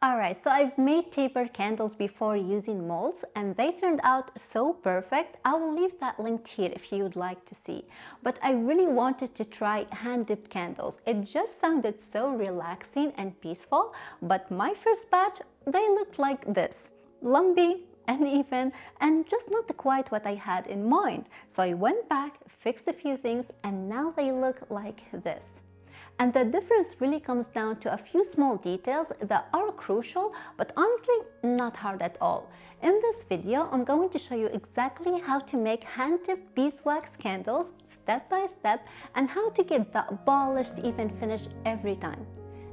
Alright, so I've made taper candles before using molds and they turned out so perfect. I will leave that linked here if you would like to see. But I really wanted to try hand-dipped candles. It just sounded so relaxing and peaceful, but my first batch, they looked like this. Lumpy, uneven, and just not quite what I had in mind. So I went back, fixed a few things, and now they look like this. And the difference really comes down to a few small details that are crucial, but honestly not hard at all. In this video, I'm going to show you exactly how to make hand-dipped beeswax candles step by step and how to get that polished, even finish every time.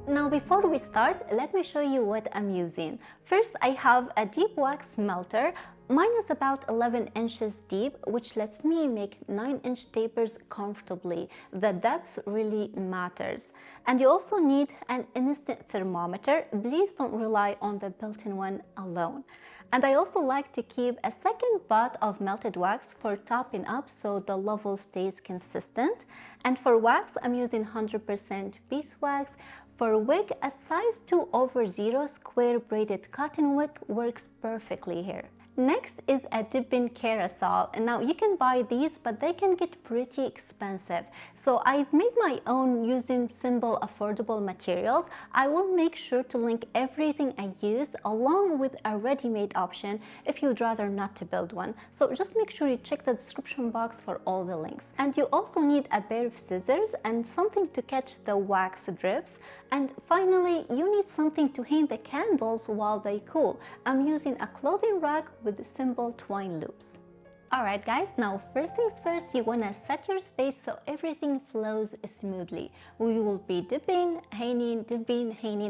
Now before we start, let me show you what I'm using. First, I have a deep wax melter. Mine is about 11 inches deep, which lets me make 9-inch tapers comfortably. The depth really matters. And you also need an instant thermometer. Please don't rely on the built-in one alone. And I also like to keep a second pot of melted wax for topping up so the level stays consistent. And for wax, I'm using 100% beeswax. For wick, a size 2/0 square braided cotton wick works perfectly here. Next is a dipping carousel. Now you can buy these, but they can get pretty expensive. So I've made my own using simple, affordable materials. I will make sure to link everything I used along with a ready-made option if you'd rather not to build one. So just make sure you check the description box for all the links. And you also need a pair of scissors and something to catch the wax drips. And finally, you need something to hang the candles while they cool. I'm using a clothing rack with simple twine loops. Alright guys, now first things first, you want to set your space so everything flows smoothly. We will be dipping, hanging,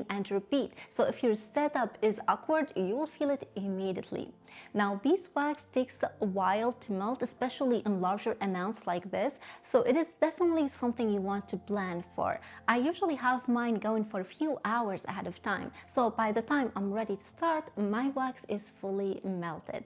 and repeat. So if your setup is awkward, you will feel it immediately. Now beeswax takes a while to melt, especially in larger amounts like this. So it is definitely something you want to plan for. I usually have mine going for a few hours ahead of time. So by the time I'm ready to start, my wax is fully melted.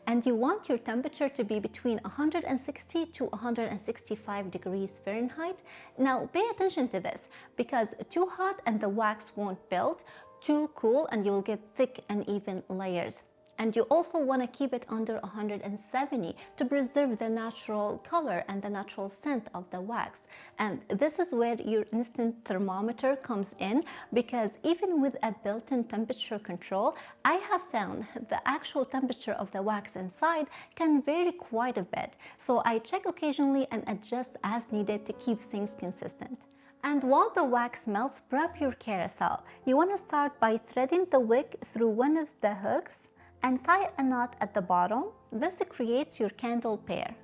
And you want your temperature to be between 160 to 165 degrees Fahrenheit. Now pay attention to this, because too hot and the wax won't build, too cool and you'll get thick and even layers. And you also want to keep it under 170 to preserve the natural color and the natural scent of the wax. And this is where your instant thermometer comes in, because even with a built-in temperature control, I have found the actual temperature of the wax inside can vary quite a bit. So I check occasionally and adjust as needed to keep things consistent. And while the wax melts, prep your carousel. You want to start by threading the wick through one of the hooks and tie a knot at the bottom. This creates your candle pair.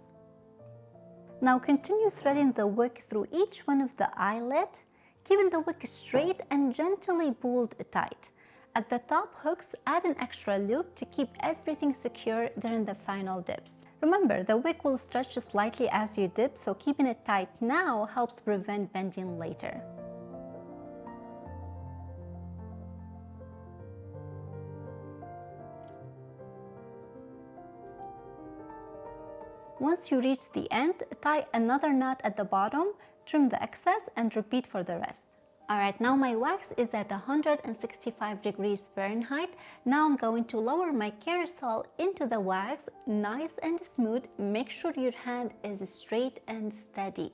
Now continue threading the wick through each one of the eyelet, keeping the wick straight and gently pulled tight. At the top hooks, add an extra loop to keep everything secure during the final dips. Remember, the wick will stretch slightly as you dip, so keeping it tight now helps prevent bending later. Once you reach the end, tie another knot at the bottom, trim the excess, and repeat for the rest. Alright, now my wax is at 165 degrees Fahrenheit. Now I'm going to lower my carousel into the wax, nice and smooth. Make sure your hand is straight and steady.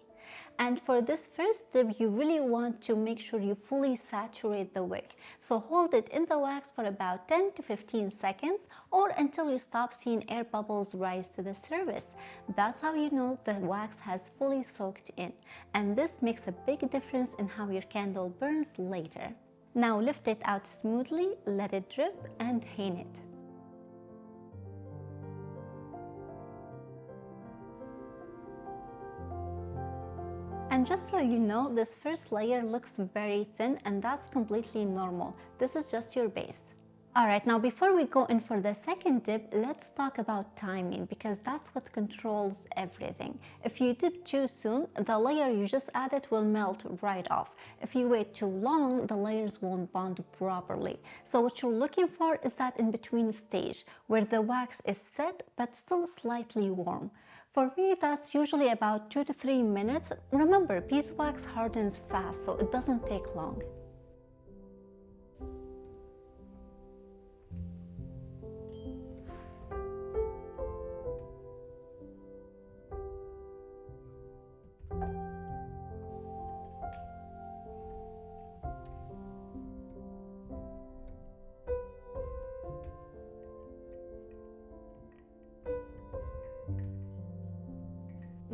And for this first dip, you really want to make sure you fully saturate the wick. So hold it in the wax for about 10 to 15 seconds or until you stop seeing air bubbles rise to the surface. That's how you know the wax has fully soaked in. And this makes a big difference in how your candle burns later. Now lift it out smoothly, let it drip, and hang it. And just so you know, this first layer looks very thin, and that's completely normal. This is just your base. Alright, now before we go in for the second dip, let's talk about timing, because that's what controls everything. If you dip too soon, the layer you just added will melt right off. If you wait too long, the layers won't bond properly. So what you're looking for is that in-between stage, where the wax is set but still slightly warm. For me, that's usually about 2 to 3 minutes. Remember, beeswax hardens fast, so it doesn't take long.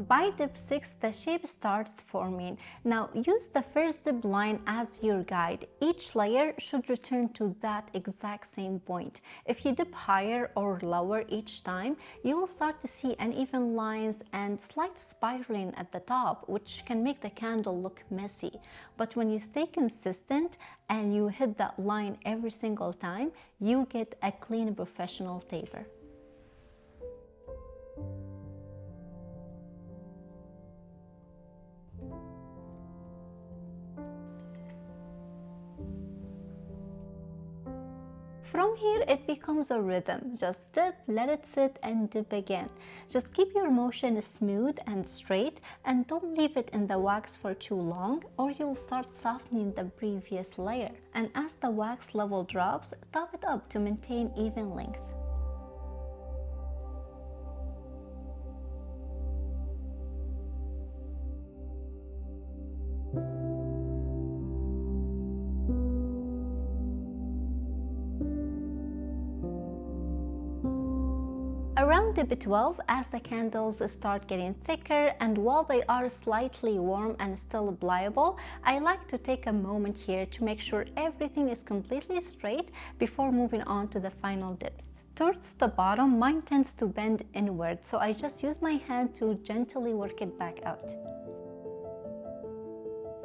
By dip 6, the shape starts forming. Now use the first dip line as your guide. Each layer should return to that exact same point. If you dip higher or lower each time, you will start to see uneven lines and slight spiraling at the top, which can make the candle look messy. But when you stay consistent and you hit that line every single time, you get a clean professional taper. From here, it becomes a rhythm. Just dip, let it sit, and dip again. Just keep your motion smooth and straight, and don't leave it in the wax for too long, or you'll start softening the previous layer. And as the wax level drops, top it up to maintain even length. Around dip 12, as the candles start getting thicker and while they are slightly warm and still pliable, I like to take a moment here to make sure everything is completely straight before moving on to the final dips. Towards the bottom, mine tends to bend inward, so I just use my hand to gently work it back out.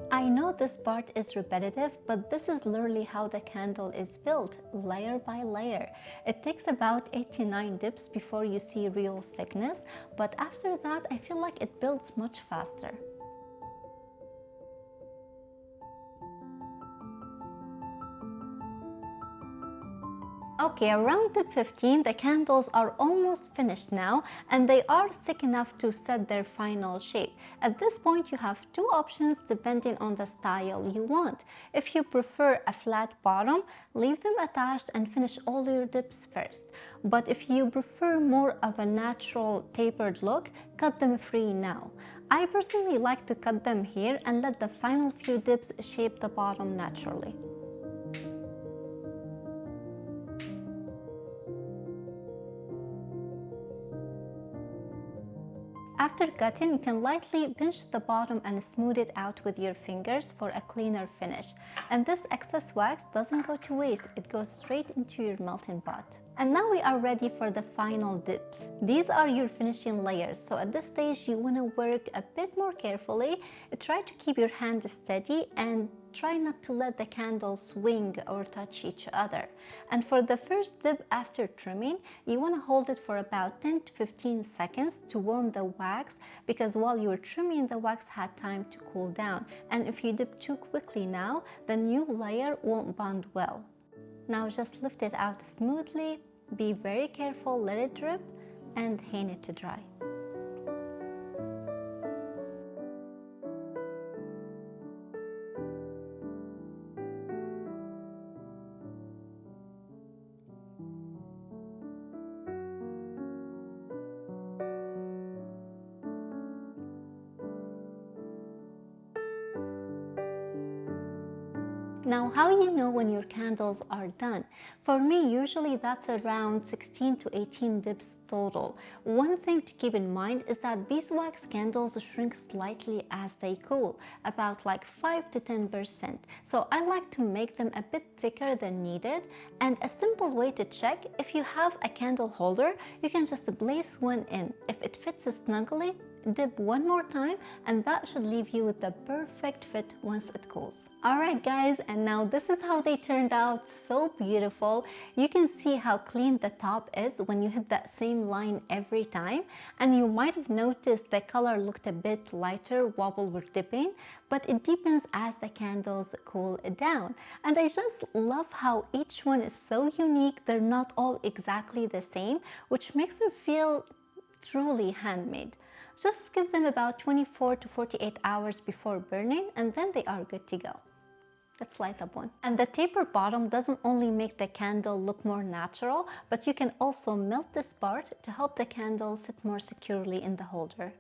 I know this part is repetitive, but this is literally how the candle is built, layer by layer. It takes about 8 to 9 dips before you see real thickness, but after that, I feel like it builds much faster. Okay, around dip 15, the candles are almost finished now, and they are thick enough to set their final shape. At this point, you have two options depending on the style you want. If you prefer a flat bottom, leave them attached and finish all your dips first. But if you prefer more of a natural tapered look, cut them free now. I personally like to cut them here and let the final few dips shape the bottom naturally. After cutting, you can lightly pinch the bottom and smooth it out with your fingers for a cleaner finish. And this excess wax doesn't go to waste, it goes straight into your melting pot. And now we are ready for the final dips. These are your finishing layers, so at this stage you want to work a bit more carefully. Try to keep your hand steady and try not to let the candles swing or touch each other. And for the first dip after trimming, you want to hold it for about 10 to 15 seconds to warm the wax, because while you were trimming, the wax had time to cool down. And if you dip too quickly now, the new layer won't bond well. Now just lift it out smoothly, be very careful, let it drip, and hang it to dry. Now, how you know when your candles are done? For me, usually that's around 16 to 18 dips total. One thing to keep in mind is that beeswax candles shrink slightly as they cool, about like 5 to 10%. So I like to make them a bit thicker than needed. And a simple way to check, if you have a candle holder, you can just place one in. If it fits snugly, dip one more time, and that should leave you with the perfect fit once it cools. Alright guys, and now this is how they turned out. So beautiful. You can see how clean the top is when you hit that same line every time, and you might have noticed the color looked a bit lighter while we were dipping, but it deepens as the candles cool down. And I just love how each one is so unique. They're not all exactly the same, which makes them feel truly handmade. Just give them about 24 to 48 hours before burning, and then they are good to go. Let's light up one. And the taper bottom doesn't only make the candle look more natural, but you can also melt this part to help the candle sit more securely in the holder.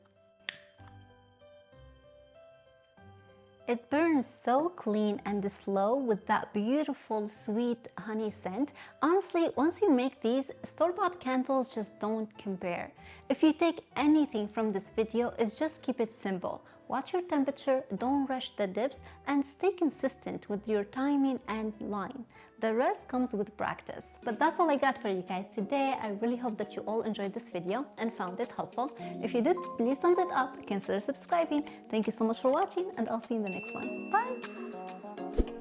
It burns so clean and slow with that beautiful sweet honey scent. Honestly, once you make these, store-bought candles just don't compare. If you take anything from this video, it's just keep it simple. Watch your temperature, don't rush the dips, and stay consistent with your timing and line. The rest comes with practice. But that's all I got for you guys today. I really hope that you all enjoyed this video and found it helpful. If you did, please thumbs it up, consider subscribing. Thank you so much for watching, and I'll see you in the next one. Bye!